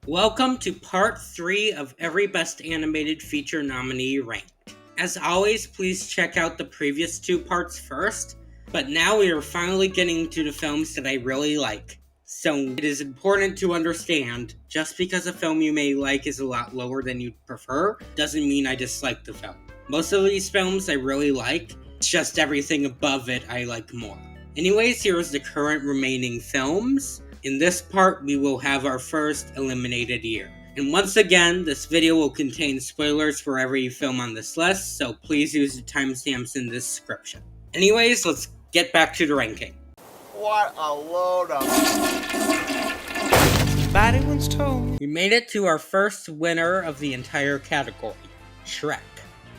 Welcome to part 3 of every Best Animated Feature nominee ranked. As always, please check out the previous 2 parts first, but now we are finally getting to the films that I really like. So it is important to understand, just because a film you may like is a lot lower than you'd prefer, doesn't mean I dislike the film. Most of these films I really like, it's just everything above it I like more. Anyways, here's the current remaining films. In this part, we will have our first eliminated year. And once again, this video will contain spoilers for every film on this list, so please use the timestamps in the description. Anyways, let's get back to the ranking. What a load of... Somebody once told me. We made it to our first winner of the entire category, Shrek.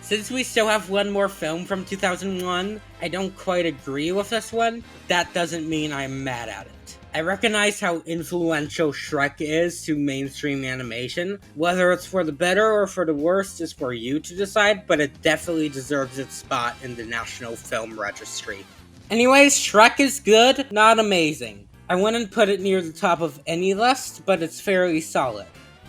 Since we still have one more film from 2001, I don't quite agree with this one. That doesn't mean I'm mad at it. I recognize how influential Shrek is to mainstream animation. Whether it's for the better or for the worst is for you to decide, but it definitely deserves its spot in the National Film Registry. Anyways, Shrek is good, not amazing. I wouldn't put it near the top of any list, but it's fairly solid.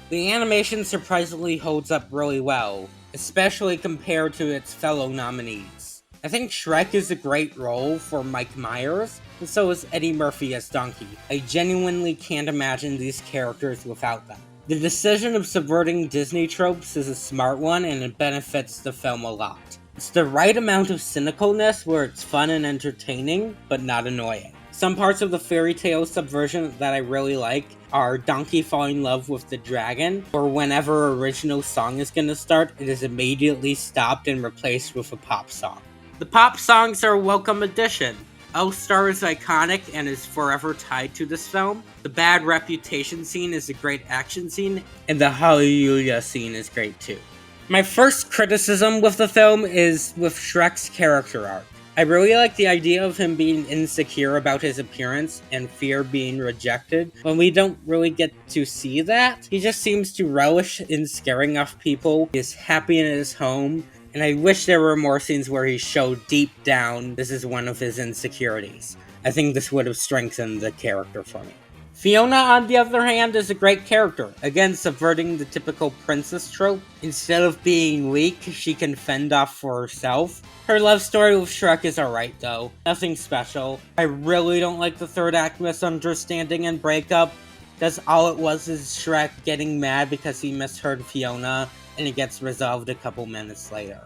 The animation surprisingly holds up really well, especially compared to its fellow nominees. I think Shrek is a great role for Mike Myers, and so is Eddie Murphy as Donkey. I genuinely can't imagine these characters without them. The decision of subverting Disney tropes is a smart one, and it benefits the film a lot. It's the right amount of cynicalness where it's fun and entertaining, but not annoying. Some parts of the fairy tale subversion that I really like are Donkey falling in love with the dragon, or whenever original song is gonna start, it is immediately stopped and replaced with a pop song. The pop songs are a welcome addition. All-Star is iconic and is forever tied to this film. The Bad Reputation scene is a great action scene, and the Hallelujah scene is great too. My first criticism with the film is with Shrek's character arc. I really like the idea of him being insecure about his appearance and fear being rejected, when we don't really get to see that. He just seems to relish in scaring off people, he is happy in his home, and I wish there were more scenes where he showed deep down this is one of his insecurities. I think this would have strengthened the character for me. Fiona, on the other hand, is a great character, again subverting the typical princess trope. Instead of being weak, she can fend off for herself. Her love story with Shrek is alright though, nothing special. I really don't like the third act misunderstanding and breakup, because all it was is Shrek getting mad because he misheard Fiona, and it gets resolved a couple minutes later.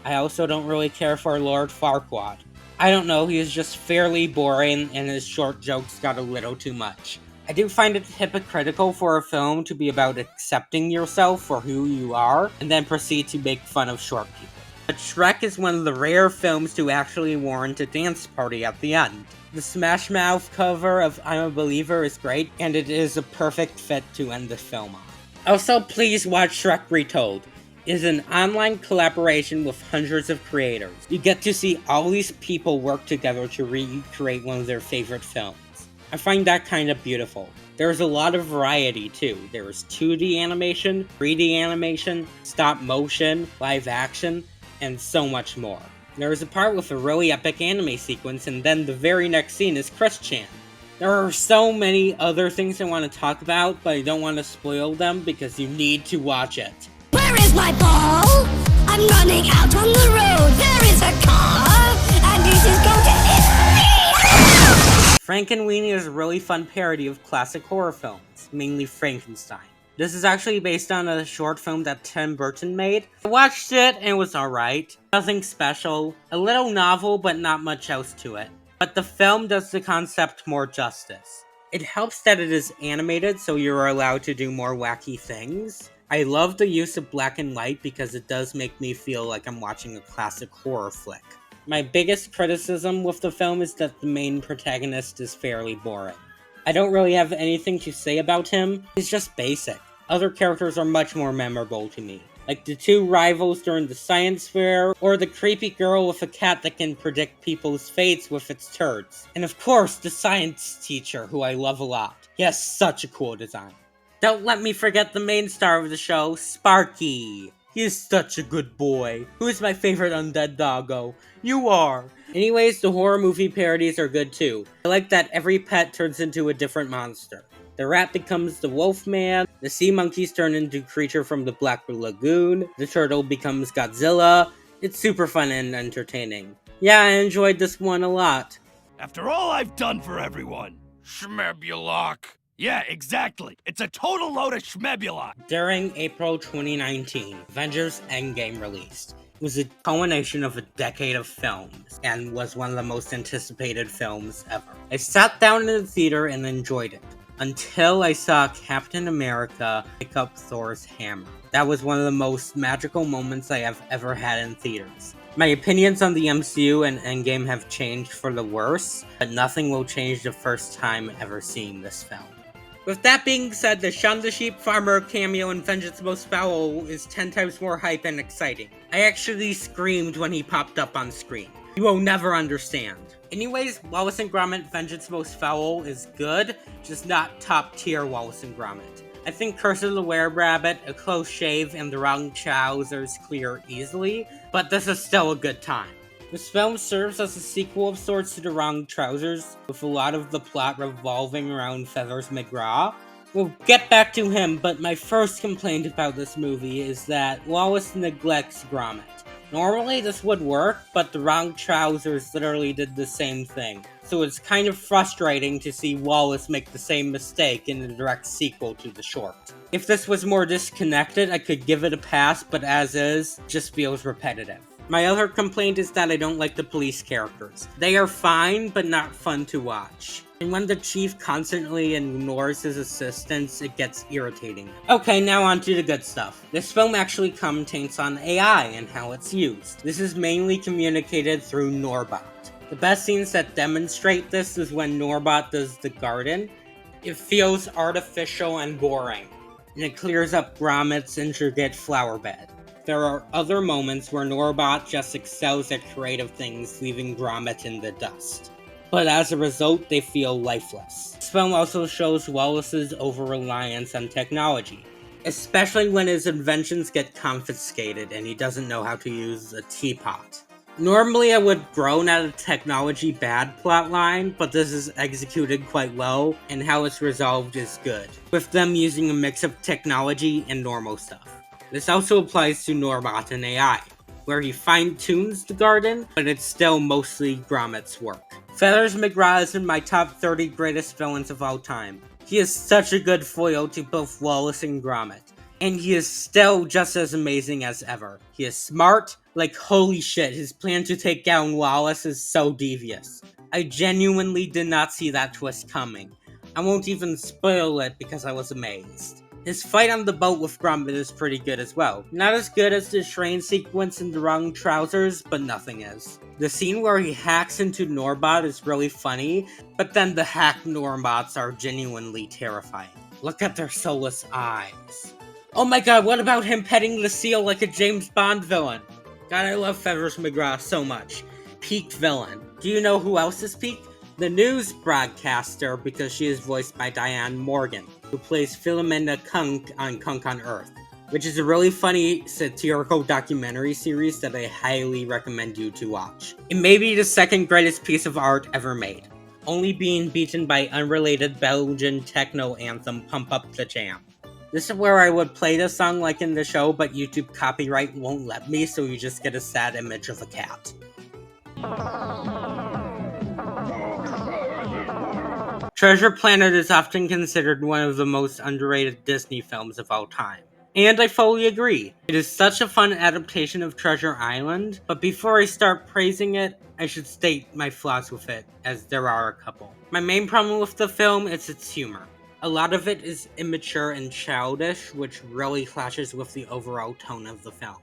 I also don't really care for Lord Farquaad. I don't know, he is just fairly boring, and his short jokes got a little too much. I do find it hypocritical for a film to be about accepting yourself for who you are, and then proceed to make fun of short people. But Shrek is one of the rare films to actually warrant a dance party at the end. The Smash Mouth cover of I'm a Believer is great, and it is a perfect fit to end the film on. Also, please watch Shrek Retold. It is an online collaboration with hundreds of creators. You get to see all these people work together to recreate one of their favorite films. I find that kind of beautiful. There's a lot of variety too. There is 2D animation, 3D animation, stop motion, live action, and so much more. There is a part with a really epic anime sequence, and then the very next scene is Chris Chan. There are so many other things I want to talk about, but I don't want to spoil them because you need to watch it. Where is my ball? I'm running out on the road. There is a car, and this is going to hit me. Frankenweenie is a really fun parody of classic horror films, mainly Frankenstein. This is actually based on a short film that Tim Burton made. I watched it and it was alright. Nothing special, a little novel but not much else to it. But the film does the concept more justice. It helps that it is animated, so you're allowed to do more wacky things. I love the use of black and white because it does make me feel like I'm watching a classic horror flick. My biggest criticism with the film is that the main protagonist is fairly boring. I don't really have anything to say about him, he's just basic. Other characters are much more memorable to me, like the 2 rivals during the science fair, or the creepy girl with a cat that can predict people's fates with its turds. And of course, the science teacher, who I love a lot. He has such a cool design. Don't let me forget the main star of the show, Sparky. He is such a good boy. Who is my favorite undead doggo? You are! Anyways, the horror movie parodies are good too. I like that every pet turns into a different monster. The rat becomes the Wolfman, the sea monkeys turn into Creature from the Black Lagoon, the turtle becomes Godzilla. It's super fun and entertaining. Yeah, I enjoyed this one a lot. After all I've done for everyone, Schmebulok. Yeah, exactly. It's a total load of Schmebulok. During April 2019, Avengers Endgame released. It was a culmination of a decade of films, and was one of the most anticipated films ever. I sat down in the theater and enjoyed it, until I saw Captain America pick up Thor's hammer. That was one of the most magical moments I have ever had in theaters. My opinions on the MCU and Endgame have changed for the worse, but nothing will change the first time ever seeing this film. With that being said, the Shaun the Sheep Farmer cameo in Vengeance Most Foul is 10 times more hype and exciting. I actually screamed when he popped up on screen. You will never understand. Anyways, Wallace and Gromit Vengeance Most Foul is good, just not top tier Wallace and Gromit. I think Curse of the Were-Rabbit, A Close Shave, and The Wrong Trousers clear easily, but this is still a good time. This film serves as a sequel of sorts to The Wrong Trousers, with a lot of the plot revolving around Feathers McGraw. We'll get back to him, but my first complaint about this movie is that Wallace neglects Gromit. Normally this would work, but The Wrong Trousers literally did the same thing, so it's kind of frustrating to see Wallace make the same mistake in the direct sequel to the short. If this was more disconnected, I could give it a pass, but as is, just feels repetitive. My other complaint is that I don't like the police characters. They are fine, but not fun to watch. And when the chief constantly ignores his assistants, it gets irritating. Okay, now on to the good stuff. This film actually commentates on AI and how it's used. This is mainly communicated through Norbot. The best scenes that demonstrate this is when Norbot does the garden. It feels artificial and boring, and it clears up Gromit's intricate flower bed. There are other moments where Norbot just excels at creative things, leaving Gromit in the dust. But as a result, they feel lifeless. This film also shows Wallace's over-reliance on technology, especially when his inventions get confiscated and he doesn't know how to use a teapot. Normally I would groan at a technology bad plotline, but this is executed quite well, and how it's resolved is good, with them using a mix of technology and normal stuff. This also applies to Norbot and AI, where he fine-tunes the garden, but it's still mostly Gromit's work. Feathers McGraw is in my top 30 greatest villains of all time. He is such a good foil to both Wallace and Gromit, and he is still just as amazing as ever. He is smart, like holy shit, his plan to take down Wallace is so devious. I genuinely did not see that twist coming. I won't even spoil it because I was amazed. His fight on the boat with Gromit is pretty good as well. Not as good as the train sequence in The Wrong Trousers, but nothing is. The scene where he hacks into Norbot is really funny, but then the hacked Norbots are genuinely terrifying. Look at their soulless eyes. Oh my god, what about him petting the seal like a James Bond villain? God, I love Feathers McGraw so much. Peak villain. Do you know who else is peak? The news broadcaster, because she is voiced by Diane Morgan, who plays Philomena Kunk on Kunk on Earth, which is a really funny satirical documentary series that I highly recommend you to watch. It may be the second greatest piece of art ever made, only being beaten by unrelated Belgian techno anthem Pump Up the Jam. This is where I would play this song like in the show, but YouTube copyright won't let me, so you just get a sad image of a cat. Treasure Planet is often considered one of the most underrated Disney films of all time. And I fully agree. It is such a fun adaptation of Treasure Island, but before I start praising it, I should state my flaws with it, as there are a couple. My main problem with the film is its humor. A lot of it is immature and childish, which really clashes with the overall tone of the film.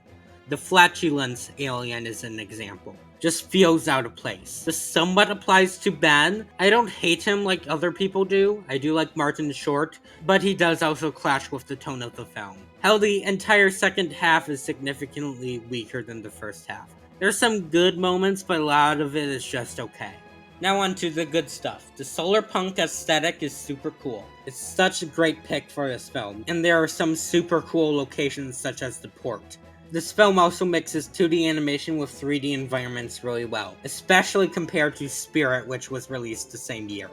The flatulence alien is an example. Just feels out of place. This somewhat applies to Ben. I don't hate him like other people do. I do like Martin Short, but he does also clash with the tone of the film. Hell, the entire second half is significantly weaker than the first half. There's some good moments, but a lot of it is just okay. Now on to the good stuff. The solar punk aesthetic is super cool. It's such a great pick for this film, and there are some super cool locations such as the port. This film also mixes 2D animation with 3D environments really well, especially compared to Spirit, which was released the same year.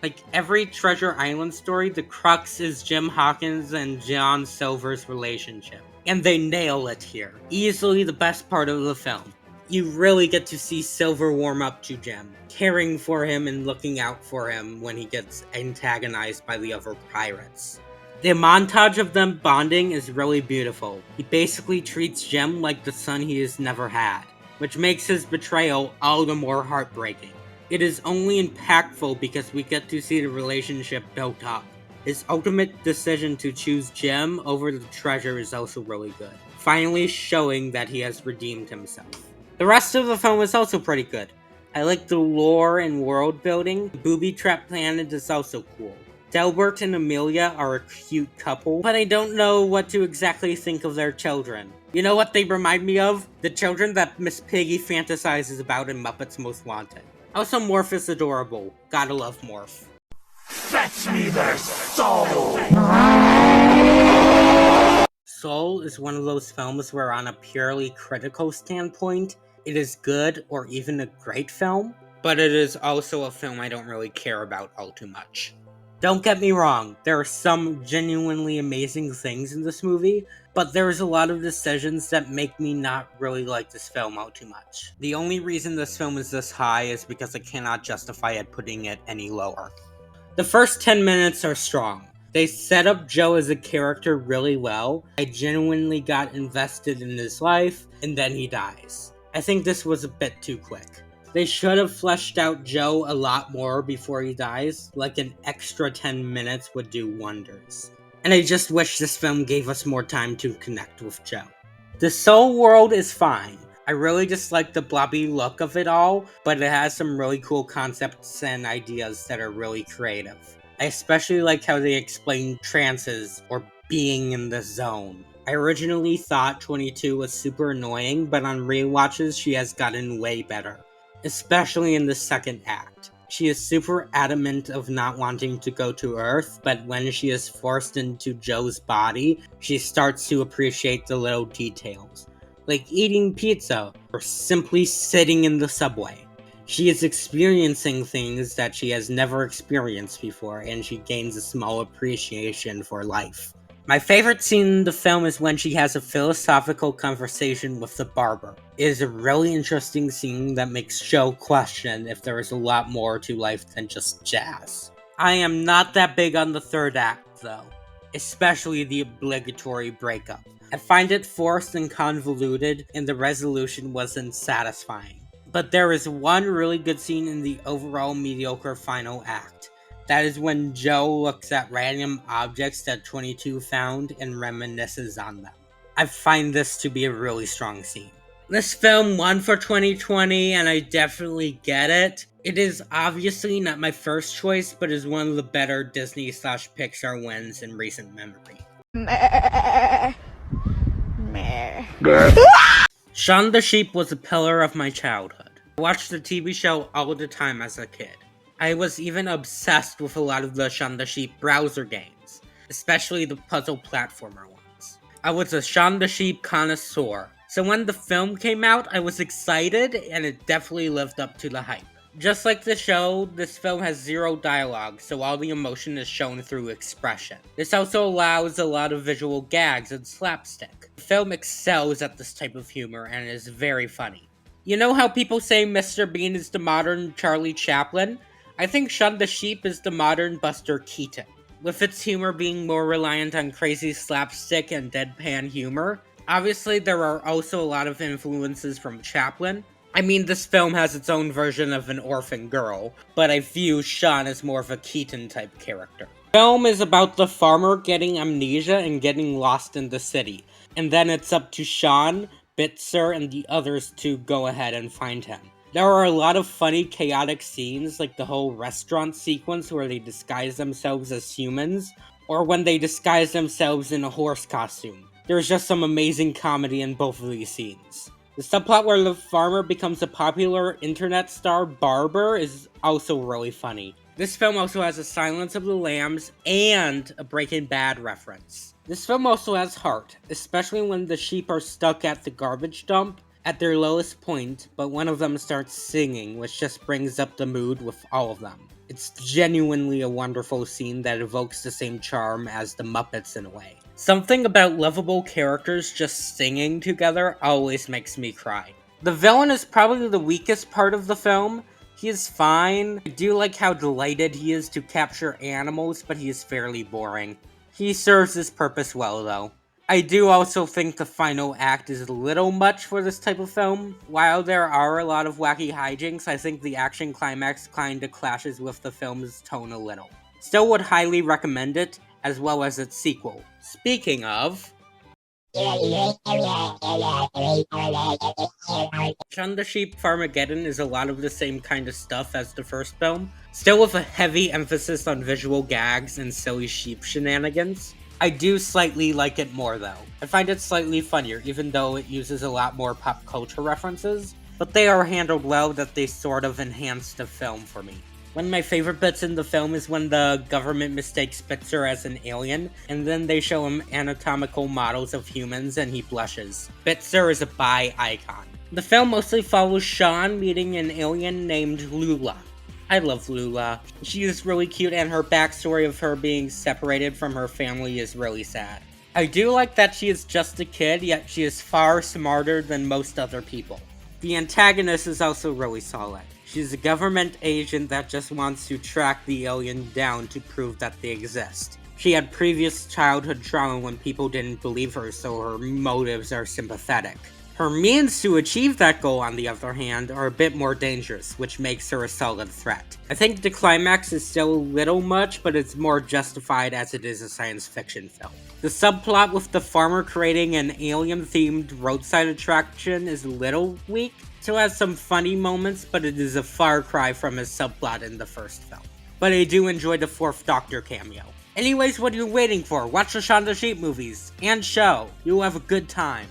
Like every Treasure Island story, the crux is Jim Hawkins and John Silver's relationship. And they nail it here. Easily the best part of the film. You really get to see Silver warm up to Jim, caring for him and looking out for him when he gets antagonized by the other pirates. The montage of them bonding is really beautiful. He basically treats Jim like the son he has never had, which makes his betrayal all the more heartbreaking. It is only impactful because we get to see the relationship built up. His ultimate decision to choose Jim over the treasure is also really good, finally showing that he has redeemed himself. The rest of the film is also pretty good. I like the lore and world building. The Booby Trap Planet is also cool. Delbert and Amelia are a cute couple, but I don't know what to exactly think of their children. You know what they remind me of? The children that Miss Piggy fantasizes about in Muppets Most Wanted. Also, Morph is adorable. Gotta love Morph. Fetch me their soul! Soul is one of those films where, on a purely critical standpoint, it is good or even a great film, but it is also a film I don't really care about all too much. Don't get me wrong, there are some genuinely amazing things in this movie, but there's a lot of decisions that make me not really like this film all too much. The only reason this film is this high is because I cannot justify it putting it any lower. The first 10 minutes are strong. They set up Joe as a character really well. I genuinely got invested in his life, and then he dies. I think this was a bit too quick. They should have fleshed out Joe a lot more before he dies, like an extra 10 minutes would do wonders. And I just wish this film gave us more time to connect with Joe. The Soul world is fine. I really just like the blobby look of it all, but it has some really cool concepts and ideas that are really creative. I especially like how they explain trances, or being in the zone. I originally thought 22 was super annoying, but on rewatches she has gotten way better. Especially in the second act. She is super adamant of not wanting to go to Earth, but when she is forced into Joe's body, she starts to appreciate the little details, like eating pizza, or simply sitting in the subway. She is experiencing things that she has never experienced before, and she gains a small appreciation for life. My favorite scene in the film is when she has a philosophical conversation with the barber. It is a really interesting scene that makes Joe question if there is a lot more to life than just jazz. I am not that big on the third act, though, especially the obligatory breakup. I find it forced and convoluted, and the resolution wasn't satisfying. But there is one really good scene in the overall mediocre final act. That is when Joe looks at random objects that 22 found and reminisces on them. I find this to be a really strong scene. This film won for 2020, and I definitely get it. It is obviously not my first choice, but is one of the better Disney/Pixar wins in recent memory. Shaun the Sheep was a pillar of my childhood. I watched the TV show all the time as a kid. I was even obsessed with a lot of the Shaun the Sheep browser games, especially the puzzle platformer ones. I was a Shaun the Sheep connoisseur, so when the film came out, I was excited, and it definitely lived up to the hype. Just like the show, this film has zero dialogue, so all the emotion is shown through expression. This also allows a lot of visual gags and slapstick. The film excels at this type of humor and is very funny. You know how people say Mr. Bean is the modern Charlie Chaplin? I think Shaun the Sheep is the modern Buster Keaton, with its humor being more reliant on crazy slapstick and deadpan humor. Obviously, there are also a lot of influences from Chaplin. I mean, this film has its own version of an orphan girl, but I view Shaun as more of a Keaton-type character. The film is about the farmer getting amnesia and getting lost in the city, and then it's up to Shaun, Bitzer, and the others to go ahead and find him. There are a lot of funny, chaotic scenes, like the whole restaurant sequence where they disguise themselves as humans, or when they disguise themselves in a horse costume. There's just some amazing comedy in both of these scenes. The subplot where the farmer becomes a popular internet star barber is also really funny. This film also has a Silence of the Lambs and a Breaking Bad reference. This film also has heart, especially when the sheep are stuck at the garbage dump. at their lowest point, but one of them starts singing, which just brings up the mood with all of them. It's genuinely a wonderful scene that evokes the same charm as the Muppets in a way. Something about lovable characters just singing together always makes me cry. The villain is probably the weakest part of the film. He is fine. I do like how delighted he is to capture animals, but he is fairly boring. He serves his purpose well, though. I do also think the final act is a little much for this type of film. While there are a lot of wacky hijinks, I think the action climax kinda clashes with the film's tone a little. Still would highly recommend it, as well as its sequel. Speaking of... Shaun the Sheep Farmageddon is a lot of the same kind of stuff as the first film, still with a heavy emphasis on visual gags and silly sheep shenanigans. I do slightly like it more though. I find it slightly funnier, even though it uses a lot more pop culture references, but they are handled well that they sort of enhance the film for me. One of my favorite bits in the film is when the government mistakes Spitzer as an alien, and then they show him anatomical models of humans and he blushes. Spitzer is a bi icon. The film mostly follows Shaun meeting an alien named Lula. I love Lula. She is really cute and her backstory of her being separated from her family is really sad. I do like that she is just a kid, yet she is far smarter than most other people. The antagonist is also really solid. She's a government agent that just wants to track the alien down to prove that they exist. She had previous childhood trauma when people didn't believe her, so her motives are sympathetic. Her means to achieve that goal, on the other hand, are a bit more dangerous, which makes her a solid threat. I think the climax is still a little much, but it's more justified as it is a science fiction film. The subplot with the farmer creating an alien-themed roadside attraction is a little weak. Still has some funny moments, but it is a far cry from his subplot in the first film. But I do enjoy the Fourth Doctor cameo. Anyways, what are you waiting for? Watch the Shaun the Sheep movies and show. You'll have a good time.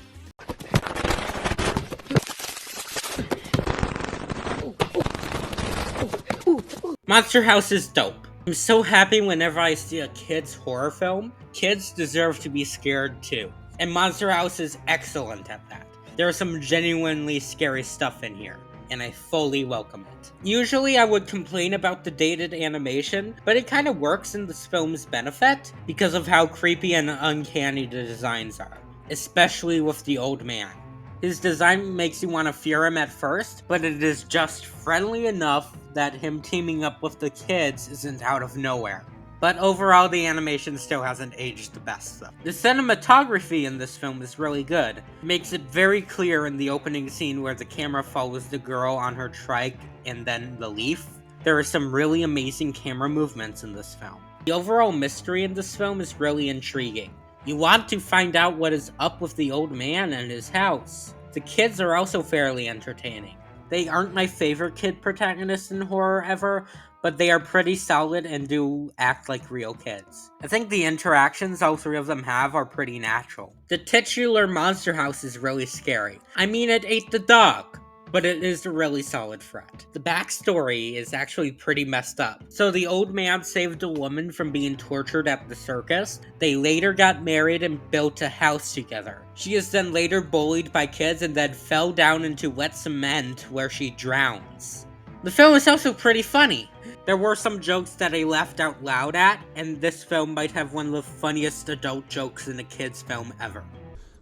Monster House is dope. I'm so happy whenever I see a kids horror film. Kids deserve to be scared too. And Monster House is excellent at that. There is some genuinely scary stuff in here, and I fully welcome it. Usually I would complain about the dated animation, but it kind of works in this film's benefit because of how creepy and uncanny the designs are, especially with the old man. His design makes you want to fear him at first, but it is just friendly enough that him teaming up with the kids isn't out of nowhere. But overall, the animation still hasn't aged the best though. The cinematography in this film is really good. It makes it very clear in the opening scene where the camera follows the girl on her trike and then the leaf. There are some really amazing camera movements in this film. The overall mystery in this film is really intriguing. You want to find out what is up with the old man and his house. The kids are also fairly entertaining. They aren't my favorite kid protagonists in horror ever, but they are pretty solid and do act like real kids. I think the interactions all three of them have are pretty natural. The titular monster house is really scary. I mean, it ate the dog, but it is a really solid threat. The backstory is actually pretty messed up. So the old man saved a woman from being tortured at the circus. They later got married and built a house together. She is then later bullied by kids and then fell down into wet cement where she drowns. The film is also pretty funny. There were some jokes that I laughed out loud at, and this film might have one of the funniest adult jokes in a kid's film ever.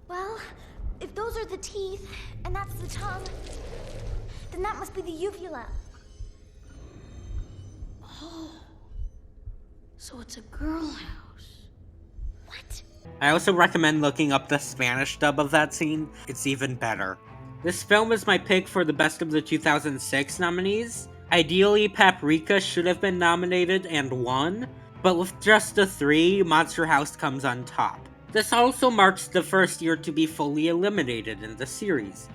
Well, if those are the teeth, and that's the tongue, then that must be the uvula. Oh, so it's a girl house. What? I also recommend looking up the Spanish dub of that scene. It's even better. This film is my pick for the best of the 2006 nominees. Ideally, Paprika should have been nominated and won, but with just the three, Monster House comes on top. This also marks the first year to be fully eliminated in the series.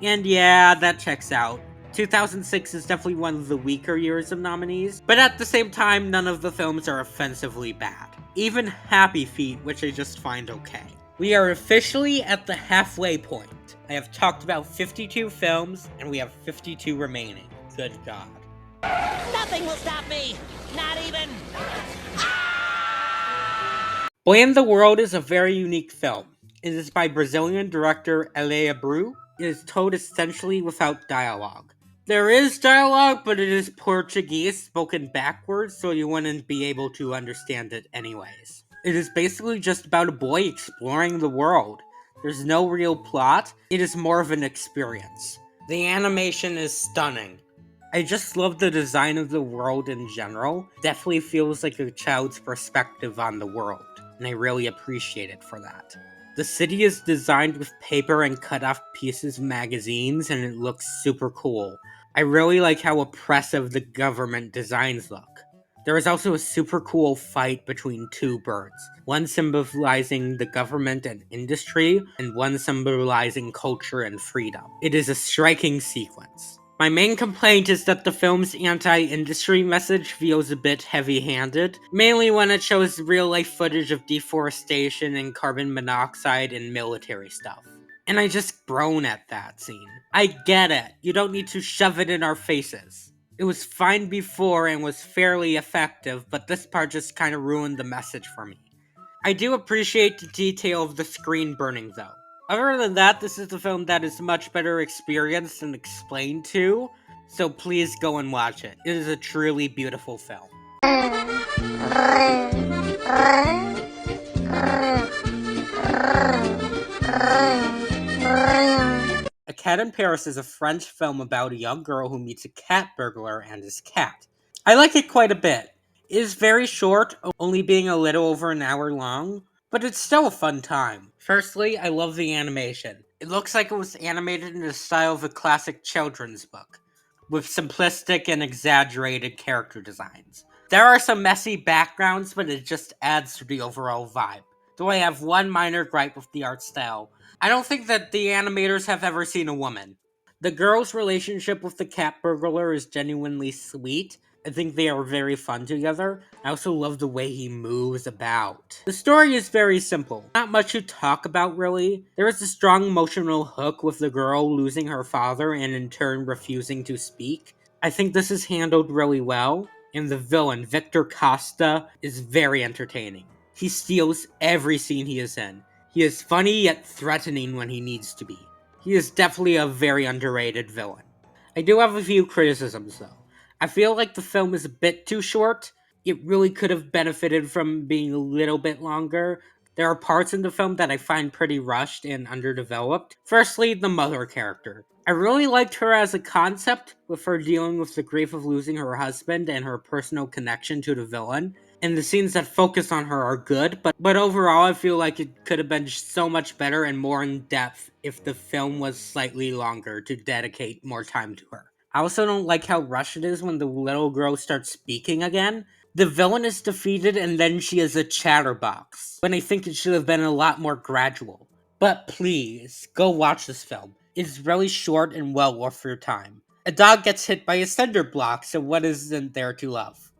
And yeah, that checks out. 2006 is definitely one of the weaker years of nominees, but at the same time, none of the films are offensively bad. Even Happy Feet, which I just find okay. We are officially at the halfway point. I have talked about 52 films, and we have 52 remaining. Good God. Nothing will stop me! Not even... Boy in the World is a very unique film. It is by Brazilian director Elia Bru. It is told essentially without dialogue. There is dialogue, but it is Portuguese spoken backwards, so you wouldn't be able to understand it anyways. It is basically just about a boy exploring the world. There's no real plot, it is more of an experience. The animation is stunning. I just love the design of the world in general. Definitely feels like a child's perspective on the world, and I really appreciate it for that. The city is designed with paper and cut off pieces of magazines, and it looks super cool. I really like how oppressive the government designs look. There is also a super cool fight between two birds, one symbolizing the government and industry, and one symbolizing culture and freedom. It is a striking sequence. My main complaint is that the film's anti-industry message feels a bit heavy-handed, mainly when it shows real-life footage of deforestation and carbon monoxide and military stuff. And I just groan at that scene. I get it, you don't need to shove it in our faces. It was fine before and was fairly effective, but this part just kinda ruined the message for me. I do appreciate the detail of the screen burning though. Other than that, this is a film that is much better experienced and explained to, so please go and watch it. It is a truly beautiful film. A Cat in Paris is a French film about a young girl who meets a cat burglar and his cat. I like it quite a bit. It is very short, only being a little over an hour long, but it's still a fun time. Firstly, I love the animation. It looks like it was animated in the style of a classic children's book, with simplistic and exaggerated character designs. There are some messy backgrounds, but it just adds to the overall vibe. Though I have one minor gripe with the art style. I don't think that the animators have ever seen a woman. The girl's relationship with the cat burglar is genuinely sweet. I think they are very fun together. I also love the way he moves about. The story is very simple. Not much to talk about really. There is a strong emotional hook with the girl losing her father and in turn refusing to speak. I think this is handled really well. And the villain, Victor Costa, is very entertaining. He steals every scene he is in. He is funny yet threatening when he needs to be. He is definitely a very underrated villain. I do have a few criticisms though. I feel like the film is a bit too short. It really could have benefited from being a little bit longer. There are parts in the film that I find pretty rushed and underdeveloped. Firstly, the mother character. I really liked her as a concept, with her dealing with the grief of losing her husband and her personal connection to the villain. And the scenes that focus on her are good, but overall I feel like it could have been so much better and more in depth if the film was slightly longer to dedicate more time to her. I also don't like how rushed it is when the little girl starts speaking again. The villain is defeated and then she is a chatterbox, when I think it should have been a lot more gradual. But please, go watch this film. It's really short and well worth your time. A dog gets hit by a cinder block, so what isn't there to love?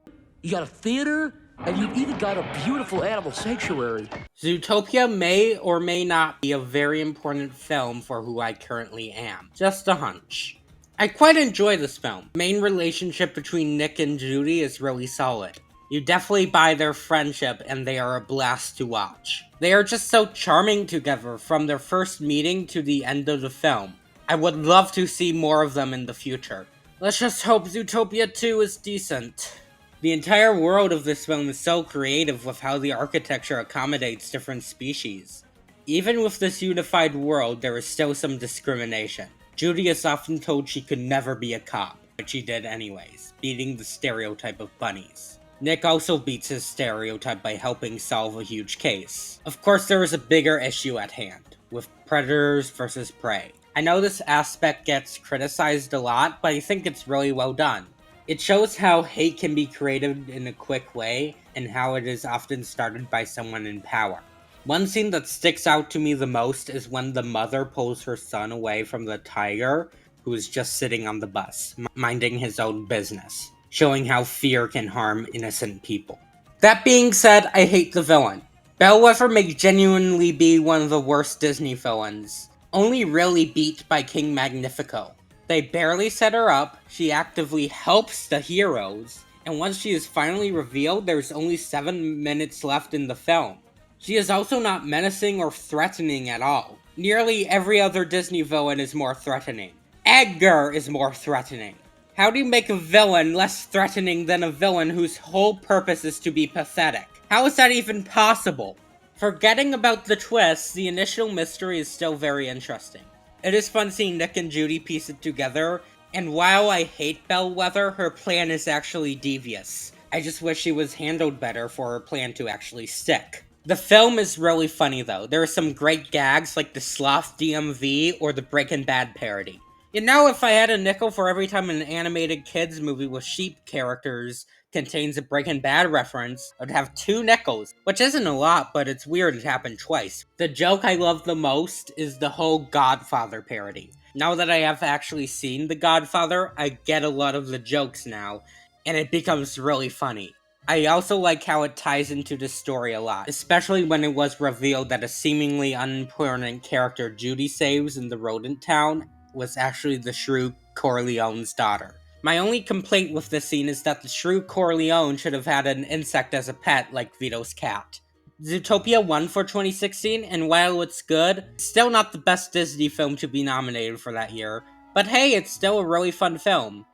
You got a theater, and you've even got a beautiful animal sanctuary. Zootopia may or may not be a very important film for who I currently am. Just a hunch. I quite enjoy this film. The main relationship between Nick and Judy is really solid. You definitely buy their friendship and they are a blast to watch. They are just so charming together from their first meeting to the end of the film. I would love to see more of them in the future. Let's just hope Zootopia 2 is decent. The entire world of this film is so creative with how the architecture accommodates different species. Even with this unified world, there is still some discrimination. Judy is often told she could never be a cop, but she did anyways, beating the stereotype of bunnies. Nick also beats his stereotype by helping solve a huge case. Of course, there is a bigger issue at hand, with predators versus prey. I know this aspect gets criticized a lot, but I think it's really well done. It shows how hate can be created in a quick way, and how it is often started by someone in power. One scene that sticks out to me the most is when the mother pulls her son away from the tiger, who is just sitting on the bus, minding his own business, showing how fear can harm innocent people. That being said, I hate the villain. Bellwether may genuinely be one of the worst Disney villains, only really beat by King Magnifico. They barely set her up, she actively helps the heroes, and once she is finally revealed, there's only 7 minutes left in the film. She is also not menacing or threatening at all. Nearly every other Disney villain is more threatening. Edgar is more threatening. How do you make a villain less threatening than a villain whose whole purpose is to be pathetic? How is that even possible? Forgetting about the twists, the initial mystery is still very interesting. It is fun seeing Nick and Judy piece it together, and while I hate Bellwether, her plan is actually devious. I just wish she was handled better for her plan to actually stick. The film is really funny though. There are some great gags like the Sloth DMV or the Breaking Bad parody. You know, if I had a nickel for every time an animated kids movie with sheep characters contains a Breaking Bad reference, I'd have 2 nickels, which isn't a lot, but it's weird it happened twice. The joke I love the most is the whole Godfather parody. Now that I have actually seen The Godfather, I get a lot of the jokes now, and it becomes really funny. I also like how it ties into the story a lot, especially when it was revealed that a seemingly unimportant character Judy saves in the rodent town was actually the shrew Corleone's daughter. My only complaint with this scene is that the shrew Corleone should have had an insect as a pet like Vito's cat. Zootopia won for 2016, and while it's good, it's still not the best Disney film to be nominated for that year, but hey, it's still a really fun film.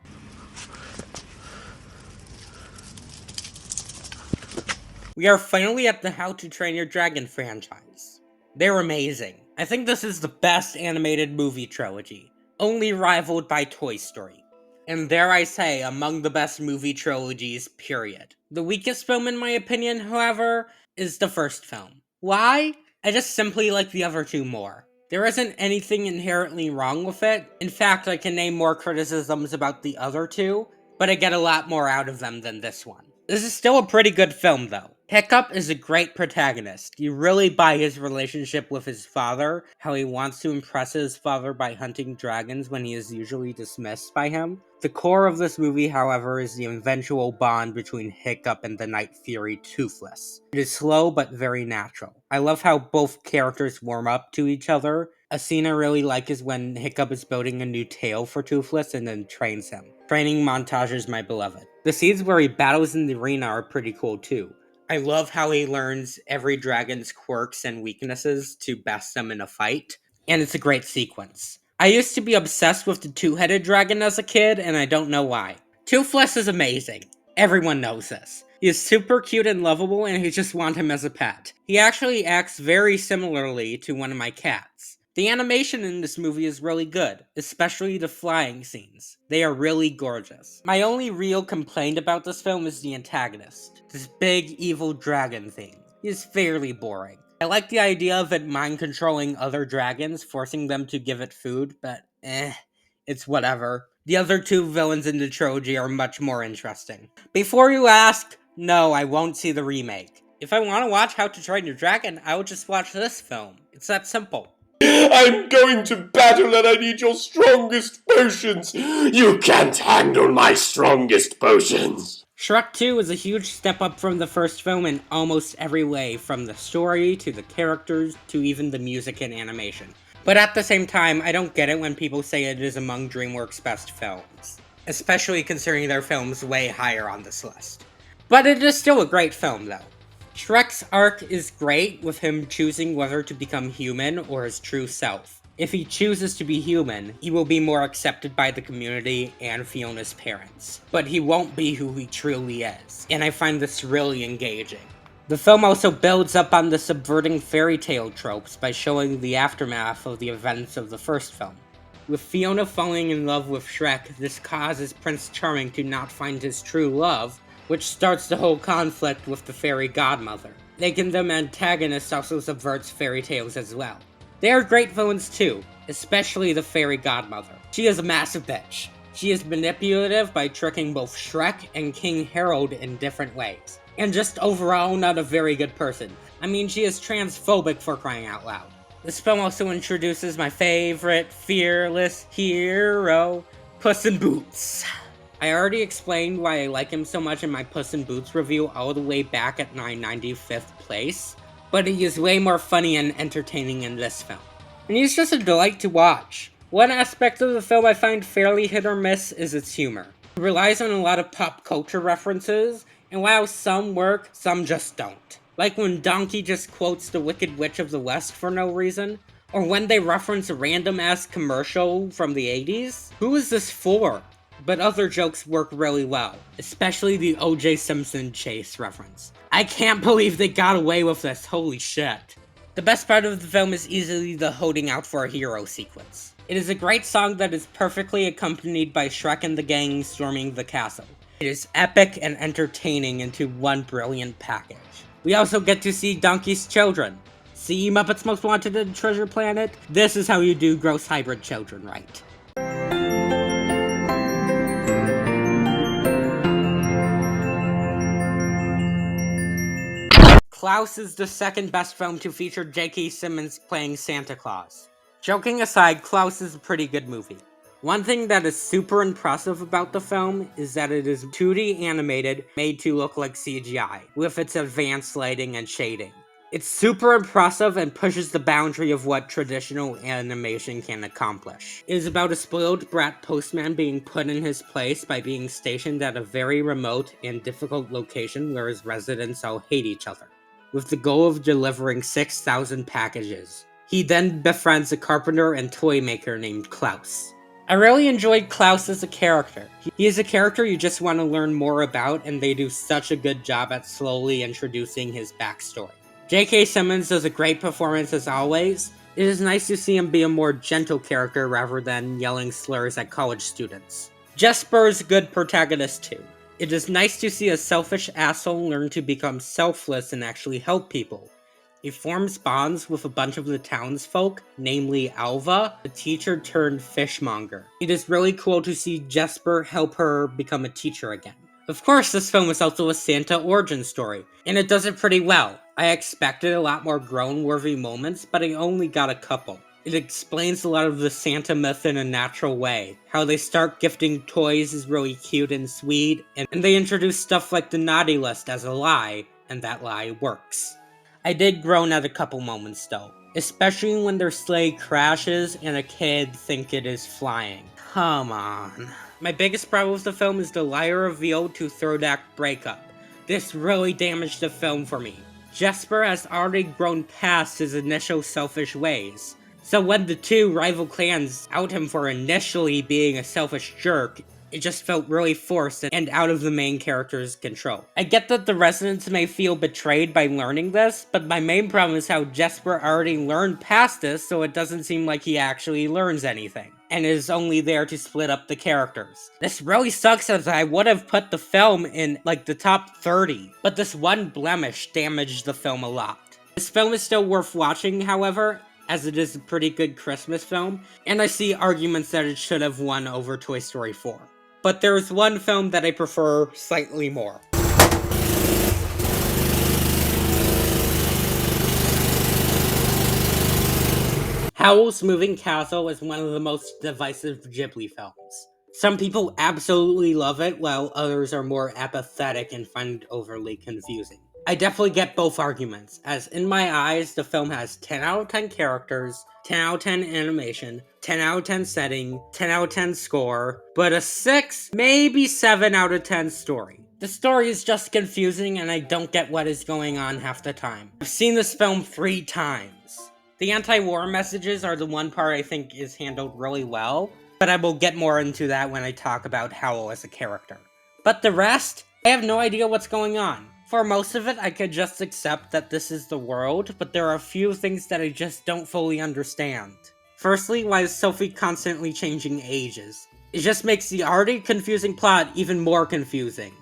We are finally at the How to Train Your Dragon franchise. They're amazing. I think this is the best animated movie trilogy, only rivaled by Toy Story. And dare I say, among the best movie trilogies, period. The weakest film in my opinion, however, is the first film. Why? I just simply like the other 2 more. There isn't anything inherently wrong with it. In fact, I can name more criticisms about the other 2, but I get a lot more out of them than this one. This is still a pretty good film, though. Hiccup is a great protagonist. You really buy his relationship with his father, how he wants to impress his father by hunting dragons when he is usually dismissed by him. The core of this movie, however, is the eventual bond between Hiccup and the Night Fury Toothless. It is slow but very natural. I love how both characters warm up to each other. A scene I really like is when Hiccup is building a new tail for Toothless and then trains him. Training montages my beloved. The scenes where he battles in the arena are pretty cool too. I love how he learns every dragon's quirks and weaknesses to best them in a fight, and it's a great sequence. I used to be obsessed with the 2-headed dragon as a kid, and I don't know why. Toothless is amazing. Everyone knows this. He is super cute and lovable, and I just want him as a pet. He actually acts very similarly to one of my cats. The animation in this movie is really good, especially the flying scenes. They are really gorgeous. My only real complaint about this film is the antagonist. This big, evil dragon thing. He is fairly boring. I like the idea of it mind-controlling other dragons, forcing them to give it food, but it's whatever. The other 2 villains in the trilogy are much more interesting. Before you ask, no, I won't see the remake. If I want to watch How to Train Your Dragon, I will just watch this film. It's that simple. I'm going to battle and I need your strongest potions. You can't handle my strongest potions. Shrek 2 is a huge step up from the first film in almost every way, from the story, to the characters, to even the music and animation. But at the same time, I don't get it when people say it is among DreamWorks' best films. Especially considering their films way higher on this list. But it is still a great film, though. Shrek's arc is great, with him choosing whether to become human or his true self. If he chooses to be human, he will be more accepted by the community and Fiona's parents. But he won't be who he truly is, and I find this really engaging. The film also builds up on the subverting fairy tale tropes by showing the aftermath of the events of the first film. With Fiona falling in love with Shrek, this causes Prince Charming to not find his true love, which starts the whole conflict with the fairy godmother. Making them antagonists also subverts fairy tales as well. They are great villains too, especially the fairy godmother. She is a massive bitch. She is manipulative by tricking both Shrek and King Harold in different ways. And just overall not a very good person. I mean, she is transphobic for crying out loud. This film also introduces my favorite fearless hero, Puss in Boots. I already explained why I like him so much in my Puss in Boots review all the way back at my 95th place, but he is way more funny and entertaining in this film. And he's just a delight to watch. One aspect of the film I find fairly hit or miss is its humor. It relies on a lot of pop culture references, and while some work, some just don't. Like when Donkey just quotes the Wicked Witch of the West for no reason, or when they reference a random-ass commercial from the 80s. Who is this for? But other jokes work really well, especially the O.J. Simpson chase reference. I can't believe they got away with this, holy shit. The best part of the film is easily the holding out for a hero sequence. It is a great song that is perfectly accompanied by Shrek and the gang storming the castle. It is epic and entertaining into one brilliant package. We also get to see Donkey's children. See Muppets Most Wanted and Treasure Planet? This is how you do gross hybrid children right. Klaus is the second best film to feature J.K. Simmons playing Santa Claus. Joking aside, Klaus is a pretty good movie. One thing that is super impressive about the film is that it is 2D animated, made to look like CGI, with its advanced lighting and shading. It's super impressive and pushes the boundary of what traditional animation can accomplish. It is about a spoiled brat postman being put in his place by being stationed at a very remote and difficult location where his residents all hate each other, with the goal of delivering 6,000 packages. He then befriends a carpenter and toy maker named Klaus. I really enjoyed Klaus as a character. He is a character you just want to learn more about, and they do such a good job at slowly introducing his backstory. J.K. Simmons does a great performance as always. It is nice to see him be a more gentle character rather than yelling slurs at college students. Jesper is a good protagonist too. It is nice to see a selfish asshole learn to become selfless and actually help people. He forms bonds with a bunch of the townsfolk, namely Alva, a teacher turned fishmonger. It is really cool to see Jesper help her become a teacher again. Of course, this film is also a Santa origin story, and it does it pretty well. I expected a lot more groan-worthy moments, but I only got a couple. It explains a lot of the Santa myth in a natural way. How they start gifting toys is really cute and sweet, and they introduce stuff like the naughty list as a lie, and that lie works. I did groan at a couple moments though, especially when their sleigh crashes and a kid think it is flying. Come on. My biggest problem with the film is the lie revealed to third act breakup. This really damaged the film for me. Jesper has already grown past his initial selfish ways. So when the two rival clans out him for initially being a selfish jerk, it just felt really forced and out of the main character's control. I get that the residents may feel betrayed by learning this, but my main problem is how Jesper already learned past this, so it doesn't seem like he actually learns anything, and is only there to split up the characters. This really sucks, as I would have put the film in like the top 30, but this one blemish damaged the film a lot. This film is still worth watching, however, as it is a pretty good Christmas film, and I see arguments that it should have won over Toy Story 4. But there is one film that I prefer slightly more. Howl's Moving Castle is one of the most divisive Ghibli films. Some people absolutely love it, while others are more apathetic and find it overly confusing. I definitely get both arguments, as in my eyes, the film has 10 out of 10 characters, 10 out of 10 animation, 10 out of 10 setting, 10 out of 10 score, but a 6, maybe 7 out of 10 story. The story is just confusing and I don't get what is going on half the time. I've seen this film 3 times. The anti-war messages are the one part I think is handled really well, but I will get more into that when I talk about Howl as a character. But the rest, I have no idea what's going on. For most of it, I could just accept that this is the world, but there are a few things that I just don't fully understand. Firstly, why is Sophie constantly changing ages? It just makes the already confusing plot even more confusing.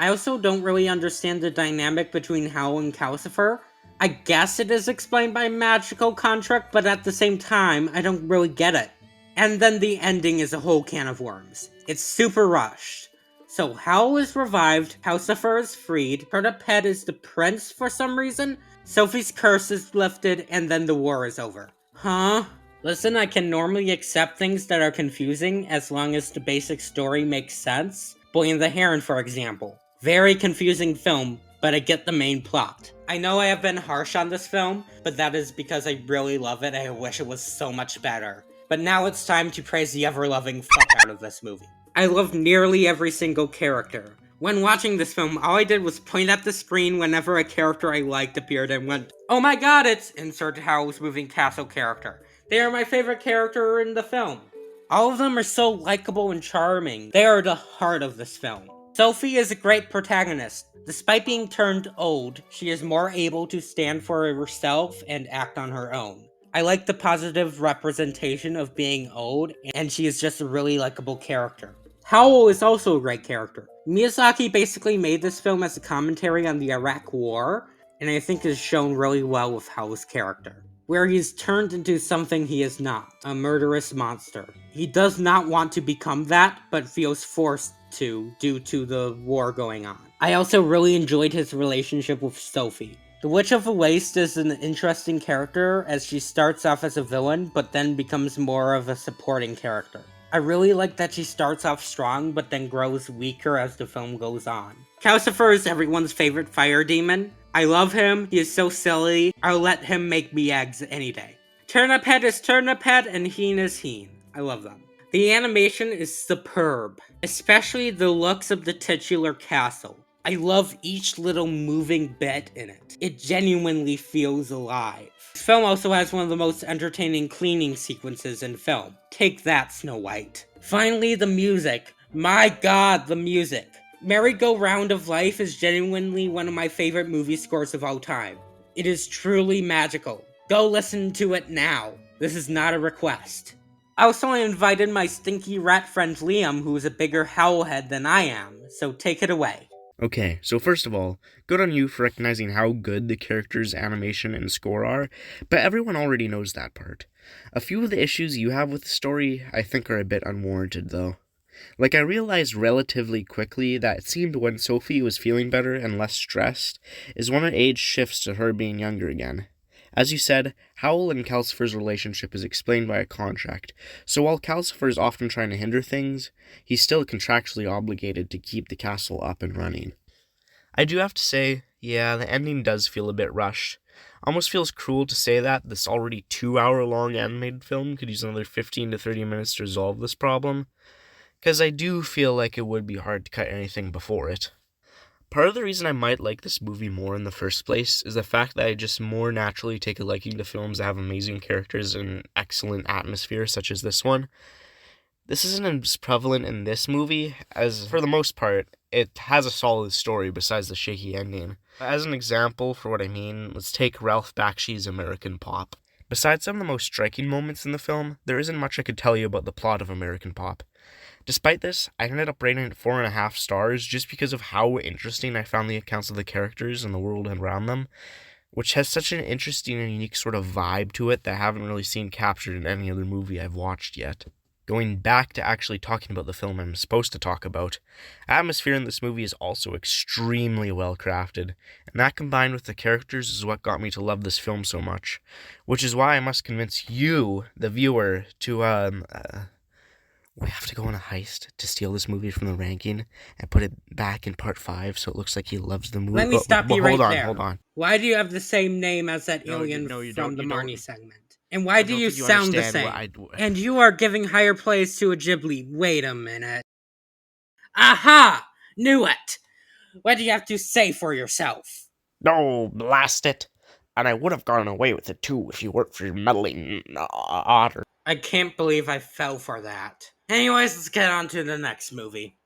I also don't really understand the dynamic between Howl and Calcifer. I guess it is explained by magical construct, but at the same time, I don't really get it. And then the ending is a whole can of worms. It's super rushed. So Howl is revived, Calcifer is freed, Pet is the prince for some reason, Sophie's curse is lifted, and then the war is over. Huh? Listen, I can normally accept things that are confusing as long as the basic story makes sense. Boy and the Heron, for example. Very confusing film, but I get the main plot. I know I have been harsh on this film, but that is because I really love it and I wish it was so much better. But now it's time to praise the ever-loving fuck out of this movie. I love nearly every single character. When watching this film, all I did was point at the screen whenever a character I liked appeared and went, "Oh my god, it's insert Howl's Moving Castle character. They are my favorite character in the film." All of them are so likable and charming. They are the heart of this film. Sophie is a great protagonist. Despite being turned old, she is more able to stand for herself and act on her own. I like the positive representation of being old, and she is just a really likable character. Howl is also a great character. Miyazaki basically made this film as a commentary on the Iraq War, and I think is shown really well with Howl's character, where he's turned into something he is not, a murderous monster. He does not want to become that, but feels forced to due to the war going on. I also really enjoyed his relationship with Sophie. The Witch of the Waste is an interesting character as she starts off as a villain, but then becomes more of a supporting character. I really like that she starts off strong, but then grows weaker as the film goes on. Calcifer is everyone's favorite fire demon. I love him, he is so silly, I'll let him make me eggs any day. Turnip Head is Turnip Head, and Heen is Heen. I love them. The animation is superb, especially the looks of the titular castle. I love each little moving bit in it. It genuinely feels alive. This film also has one of the most entertaining cleaning sequences in film. Take that, Snow White. Finally, the music. My god, the music. Merry-Go-Round of Life is genuinely one of my favorite movie scores of all time. It is truly magical. Go listen to it now. This is not a request. I also invited my stinky rat friend Liam, who is a bigger howlhead than I am, so take it away. Okay, so first of all, good on you for recognizing how good the characters' animation and score are, but everyone already knows that part. A few of the issues you have with the story, I think, are a bit unwarranted, though. Like, I realized relatively quickly that it seemed when Sophie was feeling better and less stressed is when her age shifts to her being younger again. As you said, Howl and Calcifer's relationship is explained by a contract, so while Calcifer is often trying to hinder things, he's still contractually obligated to keep the castle up and running. I do have to say, yeah, the ending does feel a bit rushed. Almost feels cruel to say that this already 2-hour-long animated film could use another 15 to 30 minutes to resolve this problem, because I do feel like it would be hard to cut anything before it. Part of the reason I might like this movie more in the first place is the fact that I just more naturally take a liking to films that have amazing characters and excellent atmosphere, such as this one. This isn't as prevalent in this movie, as for the most part, it has a solid story besides the shaky ending. As an example for what I mean, let's take Ralph Bakshi's American Pop. Besides some of the most striking moments in the film, there isn't much I could tell you about the plot of American Pop. Despite this, I ended up rating it 4.5 stars just because of how interesting I found the accounts of the characters and the world around them, which has such an interesting and unique sort of vibe to it that I haven't really seen captured in any other movie I've watched yet. Going back to actually talking about the film I'm supposed to talk about, atmosphere in this movie is also extremely well crafted, and that combined with the characters is what got me to love this film so much, which is why I must convince you, the viewer, to we have to go on a heist to steal this movie from the ranking and put it back in part 5 so it looks like he loves the movie. Let me stop you right there. Hold on. Why do you have the same name as that alien from the Marnie segment? And why do you sound the same? And you are giving higher praise to a Ghibli. Wait a minute. Aha! Knew it! What do you have to say for yourself? No, blast it. And I would have gone away with it too if you weren't for your meddling otter. I can't believe I fell for that. Anyways, let's get on to the next movie.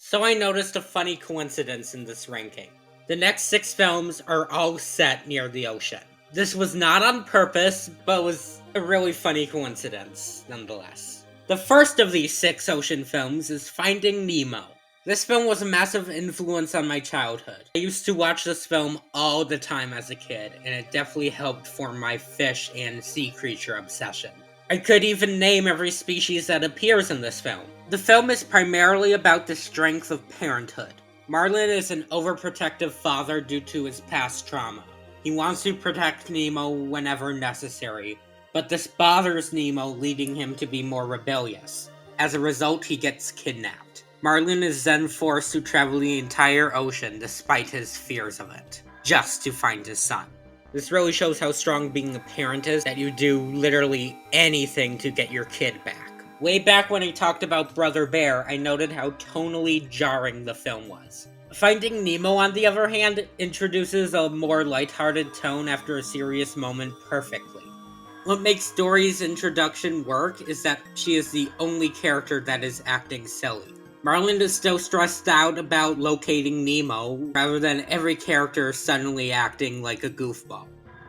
So I noticed a funny coincidence in this ranking. The next 6 films are all set near the ocean. This was not on purpose, but was a really funny coincidence, nonetheless. The first of these 6 ocean films is Finding Nemo. This film was a massive influence on my childhood. I used to watch this film all the time as a kid, and it definitely helped form my fish and sea creature obsession. I could even name every species that appears in this film. The film is primarily about the strength of parenthood. Marlin is an overprotective father due to his past trauma. He wants to protect Nemo whenever necessary, but this bothers Nemo, leading him to be more rebellious. As a result, he gets kidnapped. Marlin is then forced to travel the entire ocean despite his fears of it, just to find his son. This really shows how strong being a parent is, that you do literally anything to get your kid back. Way back when I talked about Brother Bear, I noted how tonally jarring the film was. Finding Nemo, on the other hand, introduces a more lighthearted tone after a serious moment perfectly. What makes Dory's introduction work is that she is the only character that is acting silly. Marlin is still stressed out about locating Nemo, rather than every character suddenly acting like a goofball.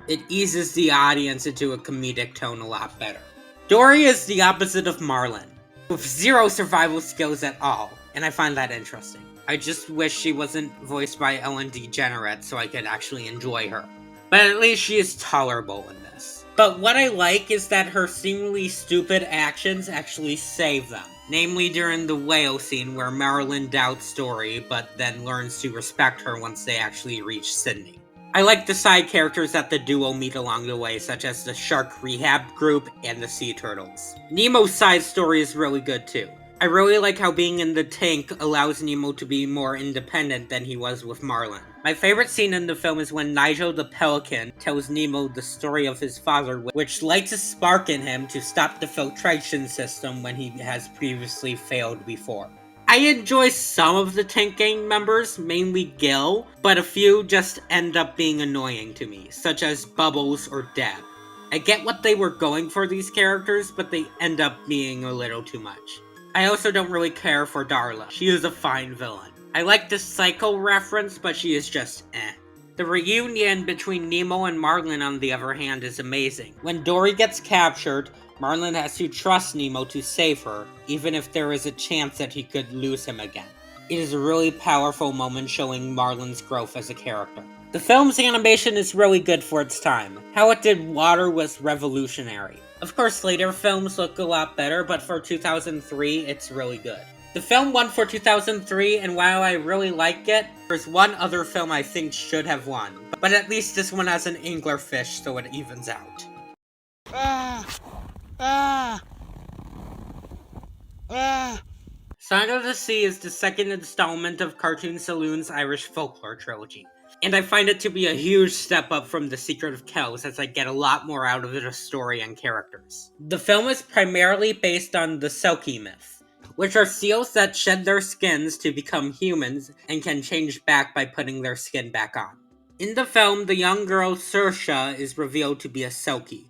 It eases the audience into a comedic tone a lot better. Dory is the opposite of Marlin, with zero survival skills at all, and I find that interesting. I just wish she wasn't voiced by Ellen DeGeneres so I could actually enjoy her. But at least she is tolerable in this. But what I like is that her seemingly stupid actions actually save them. Namely during the whale scene where Marilyn doubts Dory, but then learns to respect her once they actually reach Sydney. I like the side characters that the duo meet along the way, such as the shark rehab group and the sea turtles. Nemo's side story is really good too. I really like how being in the tank allows Nemo to be more independent than he was with Marlin. My favorite scene in the film is when Nigel the Pelican tells Nemo the story of his father, which lights a spark in him to stop the filtration system when he has previously failed before. I enjoy some of the tank gang members, mainly Gil, but a few just end up being annoying to me, such as Bubbles or Deb. I get what they were going for these characters, but they end up being a little too much. I also don't really care for Darla. She is a fine villain. I like the Psycho reference, but she is just eh. The reunion between Nemo and Marlin, on the other hand, is amazing. When Dory gets captured, Marlin has to trust Nemo to save her, even if there is a chance that he could lose him again. It is a really powerful moment showing Marlin's growth as a character. The film's animation is really good for its time. How it did water was revolutionary. Of course, later films look a lot better, but for 2003, it's really good. The film won for 2003, and while I really like it, there's one other film I think should have won. But at least this one has an anglerfish, so it evens out. Song of the Sea is the second installment of Cartoon Saloon's Irish Folklore Trilogy. And I find it to be a huge step up from The Secret of Kells, as I get a lot more out of the story and characters. The film is primarily based on the Selkie myth, which are seals that shed their skins to become humans and can change back by putting their skin back on. In the film, the young girl Saoirse is revealed to be a Selkie.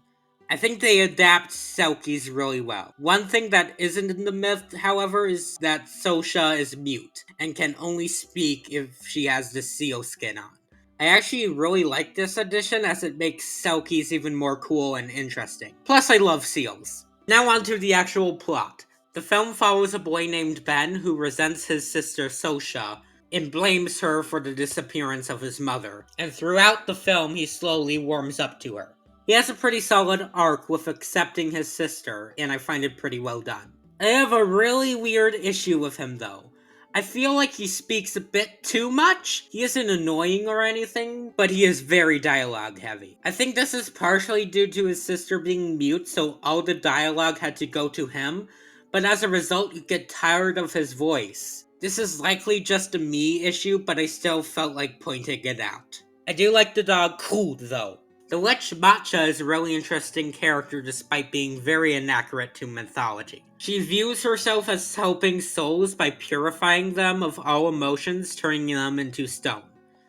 I think they adapt Selkies really well. One thing that isn't in the myth, however, is that Saoirse is mute and can only speak if she has the seal skin on. I actually really like this addition, as it makes Selkies even more cool and interesting. Plus, I love seals. Now on to the actual plot. The film follows a boy named Ben who resents his sister Saoirse and blames her for the disappearance of his mother, and throughout the film he slowly warms up to her. He has a pretty solid arc with accepting his sister, and I find it pretty well done. I have a really weird issue with him though. I feel like he speaks a bit too much. He isn't annoying or anything, but he is very dialogue heavy. I think this is partially due to his sister being mute, so all the dialogue had to go to him, but as a result you get tired of his voice. This is likely just a me issue, but I still felt like pointing it out. I do like the dog Cool though. The witch Matcha is a really interesting character despite being very inaccurate to mythology. She views herself as helping souls by purifying them of all emotions, turning them into stone.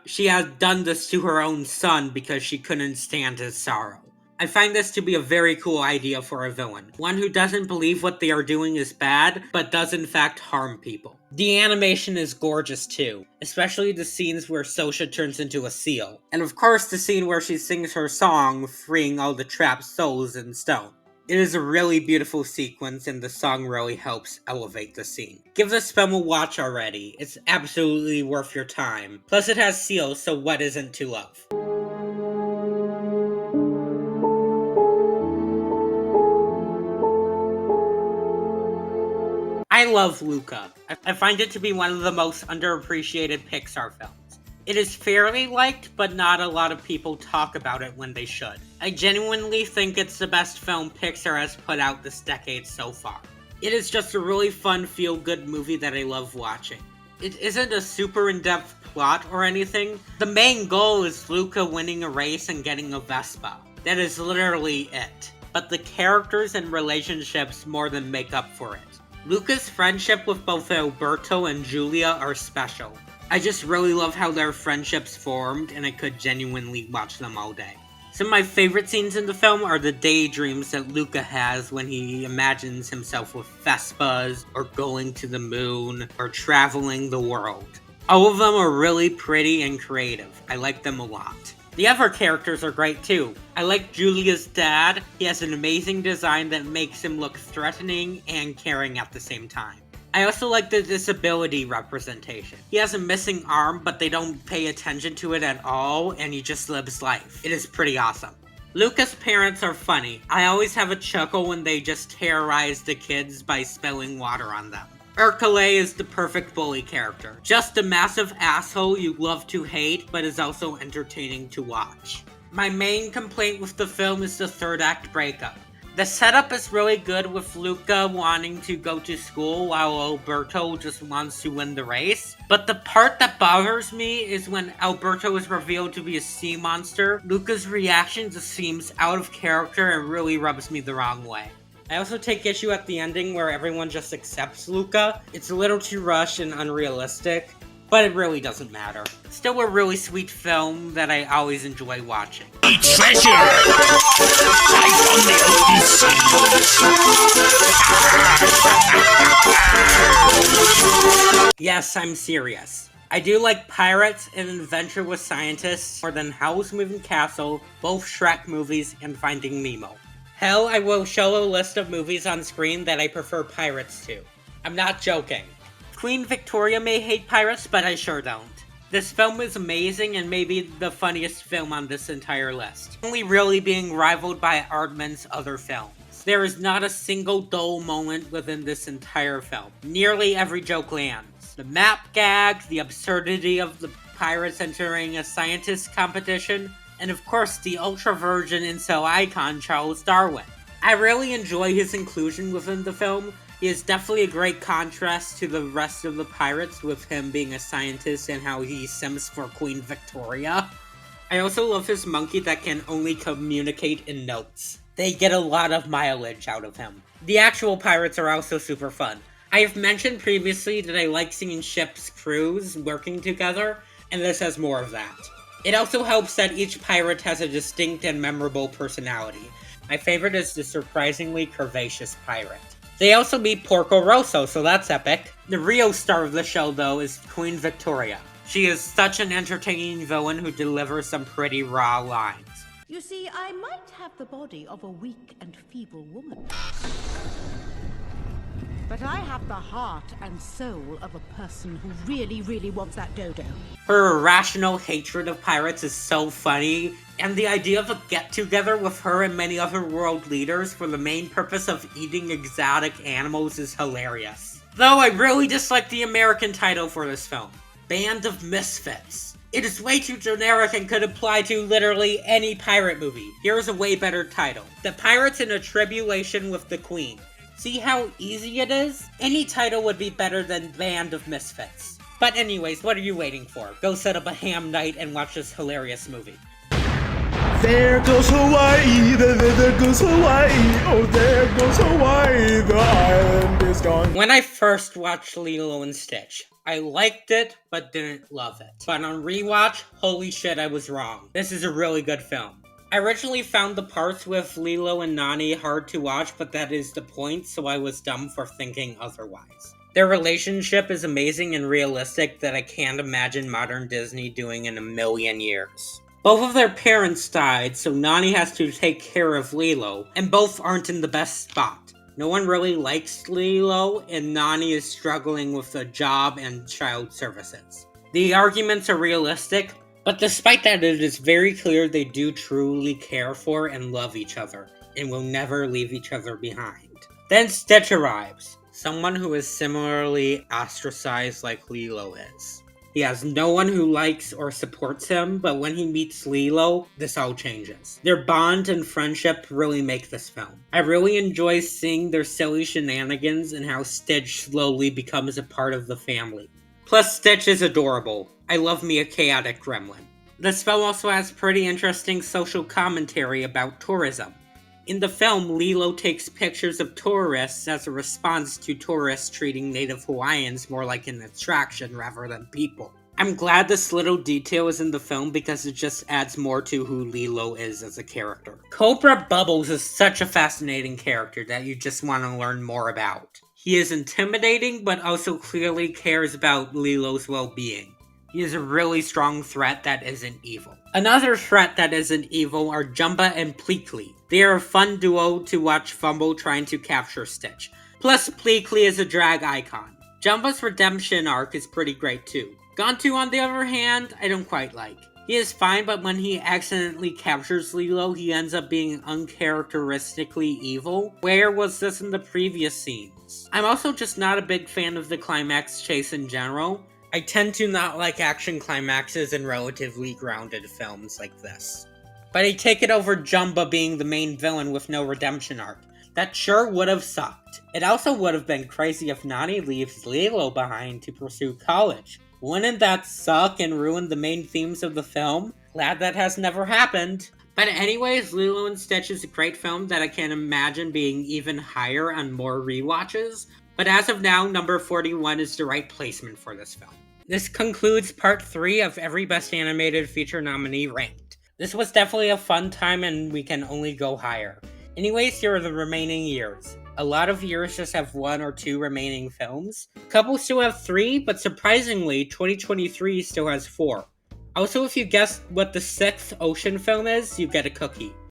She has done this to her own son because she couldn't stand his sorrow. I find this to be a very cool idea for a villain. One who doesn't believe what they are doing is bad, but does in fact harm people. The animation is gorgeous too, especially the scenes where Saoirse turns into a seal. And of course the scene where she sings her song, freeing all the trapped souls in stone. It is a really beautiful sequence, and the song really helps elevate the scene. Give this film a watch already. It's absolutely worth your time. Plus it has seals, so what isn't to love? I love Luca. I find it to be one of the most underappreciated Pixar films. It is fairly liked, but not a lot of people talk about it when they should. I genuinely think it's the best film Pixar has put out this decade so far. It is just a really fun, feel-good movie that I love watching. It isn't a super in-depth plot or anything. The main goal is Luca winning a race and getting a Vespa. That is literally it. but the characters and relationships more than make up for it. Luca's friendship with both Alberto and Julia are special. I just really love how their friendships formed, and I could genuinely watch them all day. Some of my favorite scenes in the film are the daydreams that Luca has when he imagines himself with Vespas, or going to the moon, or traveling the world. All of them are really pretty and creative. I like them a lot. The other characters are great too. I like Julia's dad. He has an amazing design that makes him look threatening and caring at the same time. I also like the disability representation. He has a missing arm, but they don't pay attention to it at all, and he just lives life. It is pretty awesome. Luca's parents are funny. I always have a chuckle when they just terrorize the kids by spilling water on them. Urkele is the perfect bully character. Just a massive asshole you love to hate, but is also entertaining to watch. My main complaint with the film is the third act breakup. The setup is really good with Luca wanting to go to school while Alberto just wants to win the race. But the part that bothers me is when Alberto is revealed to be a sea monster, Luca's reaction just seems out of character and really rubs me the wrong way. I also take issue at the ending where everyone just accepts Luca. It's a little too rushed and unrealistic, but it really doesn't matter. Still a really sweet film that I always enjoy watching. Treasure! Yes, I'm serious. I do like Pirates and Adventure with Scientists more than Howl's Moving Castle, both Shrek movies, and Finding Nemo. Hell, I will show a list of movies on screen that I prefer Pirates to. I'm not joking. Queen Victoria may hate Pirates, but I sure don't. This film is amazing and maybe the funniest film on this entire list, only really being rivaled by Aardman's other films. There is not a single dull moment within this entire film. Nearly every joke lands. The map gags, the absurdity of the pirates entering a scientist competition, and of course the ultra-virgin incel icon Charles Darwin. I really enjoy his inclusion within the film. He is definitely a great contrast to the rest of the pirates, with him being a scientist and how he sims for Queen Victoria. I also love his monkey that can only communicate in notes. They get a lot of mileage out of him. The actual pirates are also super fun. I have mentioned previously that I like seeing ships' crews working together, and this has more of that. It also helps that each pirate has a distinct and memorable personality. My favorite is the surprisingly curvaceous pirate. They also meet Porco Rosso, so that's epic. The real star of the show, though, is Queen Victoria. She is such an entertaining villain who delivers some pretty raw lines. You see, I might have the body of a weak and feeble woman, but I have the heart and soul of a person who really, really wants that dodo. Her irrational hatred of pirates is so funny, and the idea of a get-together with her and many other world leaders for the main purpose of eating exotic animals is hilarious. Though I really dislike the American title for this film, Band of Misfits. It is way too generic and could apply to literally any pirate movie. Here is a way better title. The Pirates in a Tribulation with the Queen. See how easy it is? Any title would be better than Band of Misfits. But anyways, what are you waiting for? Go set up a ham night and watch this hilarious movie. There goes Hawaii, there goes Hawaii, oh there goes Hawaii, the island is gone. When I first watched Lilo and Stitch, I liked it, but didn't love it. But on rewatch, holy shit, I was wrong. This is a really good film. I originally found the parts with Lilo and Nani hard to watch, but that is the point, so I was dumb for thinking otherwise. Their relationship is amazing and realistic that I can't imagine modern Disney doing in a million years. Both of their parents died, so Nani has to take care of Lilo, and both aren't in the best spot. No one really likes Lilo, and Nani is struggling with a job and child services. The arguments are realistic, but despite that, it is very clear they do truly care for and love each other, and will never leave each other behind. Then Stitch arrives, someone who is similarly ostracized like Lilo is. He has no one who likes or supports him, but when he meets Lilo, this all changes. Their bond and friendship really make this film. I really enjoy seeing their silly shenanigans and how Stitch slowly becomes a part of the family. Plus, Stitch is adorable. I love me a chaotic gremlin. This film also has pretty interesting social commentary about tourism. In the film, Lilo takes pictures of tourists as a response to tourists treating Native Hawaiians more like an attraction rather than people. I'm glad this little detail is in the film because it just adds more to who Lilo is as a character. Cobra Bubbles is such a fascinating character that you just want to learn more about. He is intimidating, but also clearly cares about Lilo's well-being. He is a really strong threat that isn't evil. Another threat that isn't evil are Jumba and Pleakley. They are a fun duo to watch fumble trying to capture Stitch. Plus, Pleakley is a drag icon. Jumba's redemption arc is pretty great too. Gontu, on the other hand, I don't quite like. He is fine, but when he accidentally captures Lilo, he ends up being uncharacteristically evil. Where was this in the previous scenes? I'm also just not a big fan of the climax chase in general. I tend to not like action climaxes in relatively grounded films like this. But I take it over Jumba being the main villain with no redemption arc. That sure would have sucked. It also would have been crazy if Nani leaves Lilo behind to pursue college. Wouldn't that suck and ruin the main themes of the film? Glad that has never happened. But anyways, Lilo and Stitch is a great film that I can imagine being even higher on more rewatches. But as of now, number 41 is the right placement for this film. This concludes part 3 of every Best Animated Feature nominee ranked. This was definitely a fun time and we can only go higher. Anyways, here are the remaining years. A lot of years just have 1 or 2 remaining films. A couple still have 3, but surprisingly, 2023 still has 4. Also, if you guess what the 6th Ocean film is, you get a cookie.